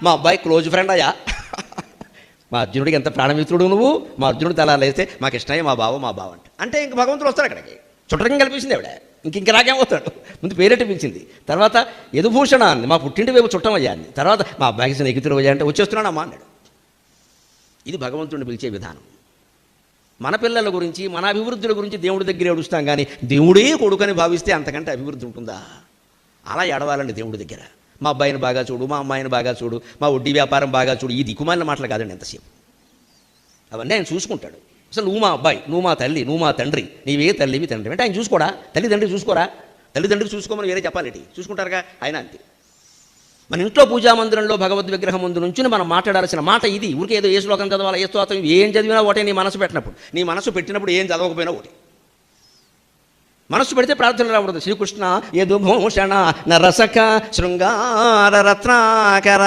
మా అబ్బాయి close friend అయ్యా. మా అర్జునుడికి ఎంత ప్రాణమిత్రుడు నువ్వు, మా అర్జునుడు తలా లేస్తే మాకు ఇష్టమయ్య మా బావ అంటే ఇంక భగవంతుడు వస్తాడు అక్కడికి. చుట్టరికం కల్పించింది ఆవిడ, ఇంక రాకేం వస్తాడు. ముందు పేరెట్టి పిలిచింది, తర్వాత యదుభూషణ అంది, మా పుట్టింటి వైపు చుట్టమయ్యా అంది, తర్వాత మా అబ్బాయికి స్నేహితుడు అయ్యా అంటే వచ్చేస్తున్నాడు అమ్మా అన్నాడు. ఇది భగవంతుడిని పిలిచే విధానం. మన పిల్లల గురించి మన అభివృద్ధుల గురించి దేవుడి దగ్గర ఏడుస్తాం, కానీ దేవుడే కొడుకని భావిస్తే అంతకంటే అభివృద్ధి ఉంటుందా? అలా ఏడవాలండి దేవుడి దగ్గర. మా అబ్బాయిని బాగా చూడు, మా అమ్మాయిని బాగా చూడు, మా వడ్డీ వ్యాపారం బాగా చూడు, ఈ దిక్కుమాలిన మాటలు కాదండి ఎంతసేపు. అవన్నీ ఆయన చూసుకుంటాడు. అసలు నువ్వు మా అబ్బాయి, నువ్వు మా తల్లి, నువ్వు మా తండ్రి, నీవే తల్లివి తండ్రి అంటే ఆయన చూసుకోడా? తల్లిదండ్రి చూసుకోరా? తల్లిదండ్రులు చూసుకోమని వేరే చెప్పాలి, చూసుకుంటారుగా ఆయన. అంతే. మన ఇంట్లో పూజామందిరంలో భగవద్ విగ్రహం ముందు నుంచి మనం మాట్లాడాల్సిన మాట ఇది. ఊరికే ఏదో ఏ శ్లోకం చదవాలి, ఏ స్తోత్రం, ఏం చదివినా ఒకటే. నీ మనసు పెట్టినప్పుడు, నీ మనసు పెట్టినప్పుడు ఏం చదవకపోయినా ఒకటి. మనస్సు పెడితే ప్రార్థనలు రాకూడదు. శ్రీకృష్ణ యదుభూషణ నరసక శృంగార రత్నాకర